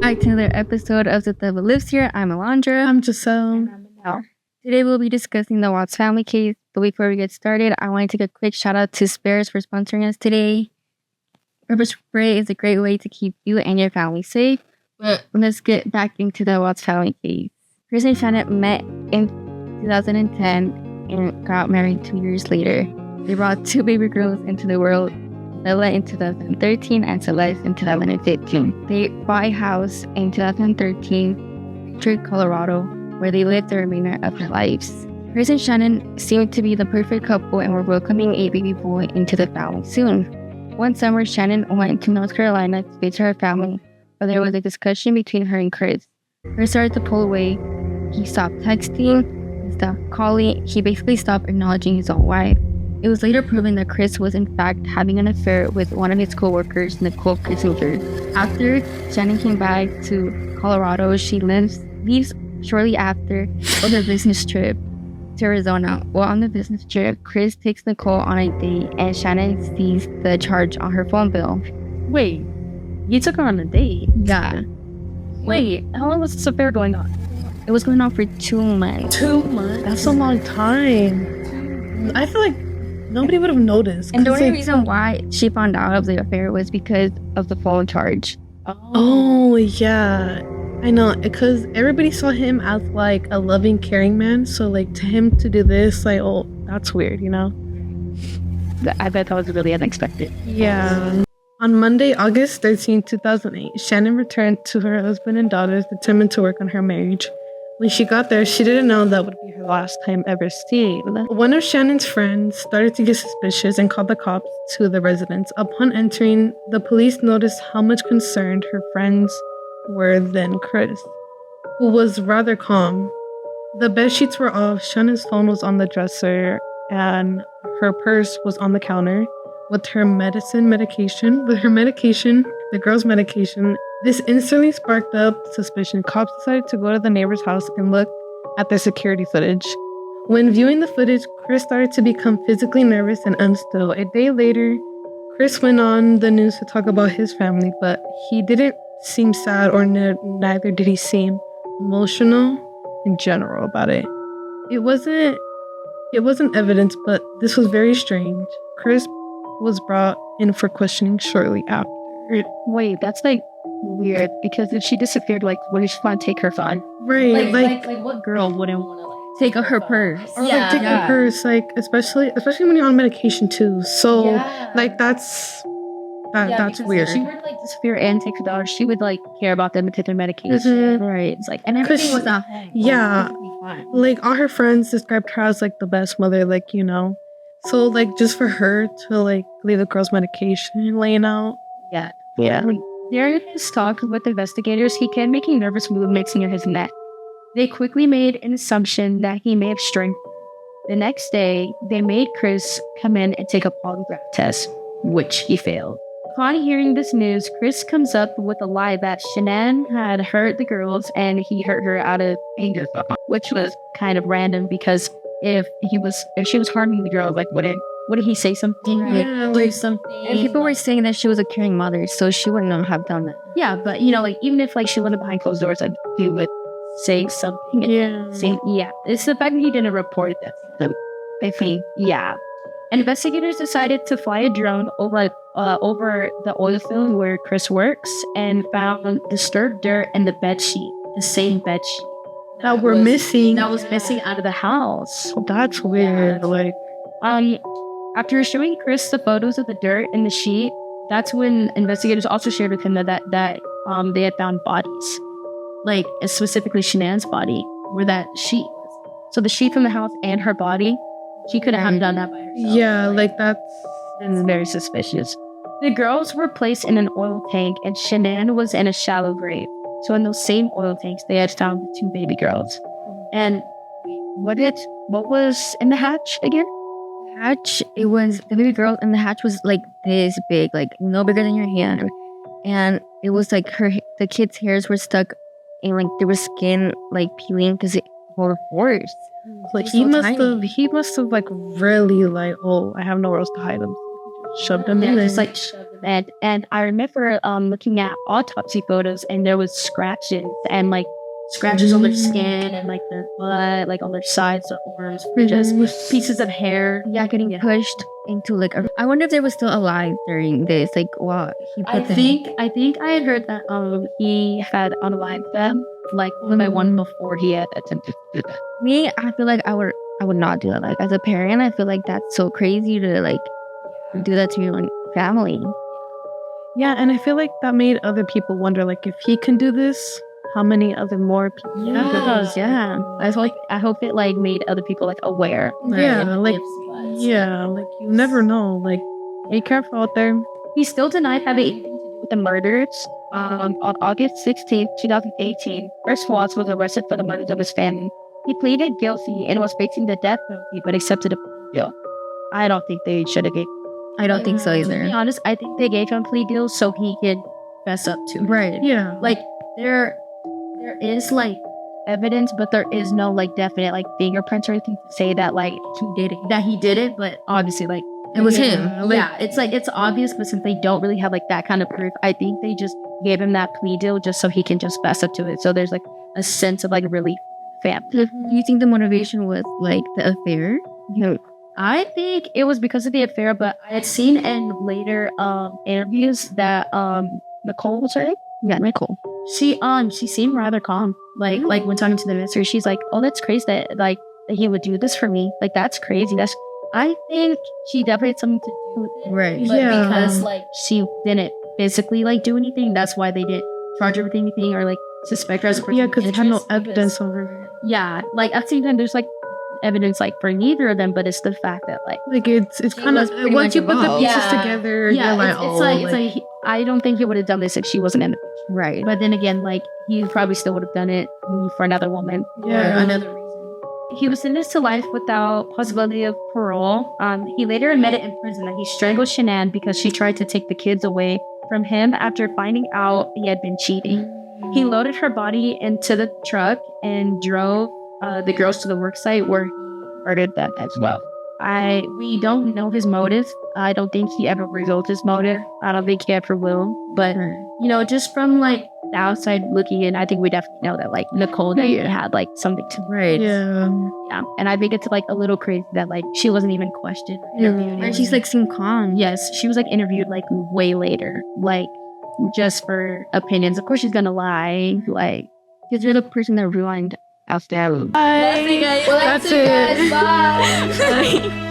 back to another episode of The Devil Lives Here. I'm Alondra. I'm Giselle. And I'm Anielle. Today we'll be discussing the Watts family case. But before we get started, I want to take a quick shout out to Spares for sponsoring us today. Pepper spray is a great way to keep you and your family safe. But let's get back into the Watts family case. Chris and Shannon met in 2010 and got married 2 years later. They brought 2 baby girls into the world, Bella in 2013 and Celeste in 2015. They bought a house in 2013 in Colorado, where they lived the remainder of their lives. Chris and Shannon seemed to be the perfect couple and were welcoming a baby boy into the family soon. One summer, Shannon went to North Carolina to visit her family, but there was a discussion between her and Chris. Chris started to pull away. He stopped texting, he stopped calling, he basically stopped acknowledging his own wife. It was later proven that Chris was in fact having an affair with one of his coworkers, Nicole Kissinger. After Shannon came back to Colorado, she leaves shortly after on a business trip to Arizona. While on the business trip, Chris takes Nicole on a date and Shannon sees the charge on her phone bill. Wait, you took her on a date? Yeah. Wait, how long was this affair going on? It was going on for 2 months. 2 months? That's a long time. I feel like nobody would have noticed. And the only reason why she found out of the affair was because of the phone charge. Oh, yeah. I know, because everybody saw him as like a loving, caring man. So like to him to do this, like, oh, that's weird, you know? I bet that was really unexpected. Yeah. On Monday, August 13, 2008, Shannon returned to her husband and daughters, determined to work on her marriage. When she got there, she didn't know that would be her last time ever seeing. One of Shannon's friends started to get suspicious and called the cops to the residence. Upon entering, the police noticed how much concerned her friends were than Chris, who was rather calm. The bed sheets were off, Shannon's phone was on the dresser, and her purse was on the counter with her medication, the girl's medication. This instantly sparked up suspicion. Cops decided to go to the neighbor's house and look at their security footage. When viewing the footage, Chris started to become physically nervous and unstable. A day later, Chris went on the news to talk about his family, but he didn't seem sad, or neither did he seem emotional in general about it. It wasn't evidence, but this was very strange. Chris was brought in for questioning shortly after. Wait, that's like weird, because if she disappeared, like, what did she want to take her phone? Right, like what girl wouldn't want to take her purse? Or like take her purse, like especially when you're on medication too. So like that's weird. If she would like disappear and take $2, she would like care about them and take their medication. Right. It's like, and everything was not home. Yeah. Like all her friends described her as like the best mother, like, you know. So like just for her to like leave the girl's medication laying out. Yeah. During his talk with investigators, he kept making nervous movements near his neck. They quickly made an assumption that he may have strangled her. The next day, they made Chris come in and take a polygraph test, which he failed. Upon hearing this news, Chris comes up with a lie that Shannon had hurt the girls and he hurt her out of anger, which was kind of random, because if she was harming the girls, like, wouldn't he say something? Yeah, like something. And people were saying that she was a caring mother, so she wouldn't have done that. Yeah, but you know, like, even if like she wasn't behind closed doors, like, he would say something. It's the fact that he didn't report that. I think, Investigators decided to fly a drone over the oil field where Chris works and found disturbed dirt in the bed sheet, the same bed sheet that was missing out of the house. That's weird. Like, after showing Chris the photos of the dirt in the sheet, that's when investigators also shared with him that they had found bodies, like specifically Shannon's body, where that sheet was. So the sheet from the house and her body, she couldn't have done that by herself. Yeah, like that's very suspicious. The girls were placed in an oil tank and Shannon was in a shallow grave. So in those same oil tanks, they had found the 2 baby girls. And what was in the hatch again? It was the baby girl, and the hatch was like this big, like no bigger than your hand. And it was like the kids' hairs were stuck and like there was skin like peeling because it was force. Like he must have like really like, oh, I have nowhere else to hide them. shoved them in Yeah, there. just like shoved them in. And I remember looking at autopsy photos, and there was scratches and like scratches on their skin and like their butt, like on their sides, their arms, just pieces of hair. Yeah, getting pushed into like a. I wonder if they were still alive during this. Like, what he put I think I had heard that he had unalived them like one by one before he had attempted to do that. Me, I feel like I would not do that. Like as a parent, I feel like that's so crazy to like do that to your like, family. Yeah, and I feel like that made other people wonder, like, if he can do this, how many other more people? Yeah. I hope it like made other people like aware. Yeah, like you never know. Like, be careful out there. He still denied having anything to do with the murders. On August 16th, 2018, Chris Watts was arrested for the murders of his family. He pleaded guilty and was facing the death penalty, but accepted a plea deal. I don't think they should have gave. I don't think so either. To be honest, I think they gave him plea deals so he could fess up to it. Right. Yeah. Like there is like evidence, but there is no like definite like fingerprints or anything to say that like he did it. But obviously, like It was him. Yeah, it's like it's obvious, but since they don't really have like that kind of proof, I think they just gave him that plea deal just so he can just fess up to it. So there's like a sense of like relief. Family. Do you think the motivation was like the affair? I think it was because of the affair, but I had seen in later interviews that Nicole was her name? Yeah, Nicole. She seemed rather calm. Like when talking to the minister, she's like, "Oh, that's crazy that like that he would do this for me. Like that's crazy. I think she definitely had something to do with it. Right. But Yeah. because like she didn't physically like do anything, that's why they didn't charge her with anything or like suspect her as a person. Yeah, because they had no interest, evidence over her. Yeah, like at the same time, there's like evidence like for neither of them, but it's the fact that like It's kind was of pretty once much you put the involved. pieces Yeah. together, yeah, you're like, it's oh, like, it's like I don't think he would have done this if she wasn't in it. Right. But then again, like he probably still would have done it for another woman. Yeah. Or another reason. He was sentenced to life without possibility of parole. He later admitted in prison that he strangled Shanann because she tried to take the kids away from him after finding out he had been cheating. He loaded her body into the truck and drove the girls to the work site where he murdered them as well. We don't know his motive. I don't think he ever revealed his motive. I don't think he ever will. But you know, just from like the outside looking in, I think we definitely know that like Nicole had like something to Right. Yeah. yeah. And I think it's like a little crazy that like she wasn't even questioned. or interviewed. And she's like seemed calm. Yes, she was like interviewed like way later, like just for opinions. Of course, she's gonna lie. Like, Because you're the person that ruined out there. Bye. guys. That's it. Bye.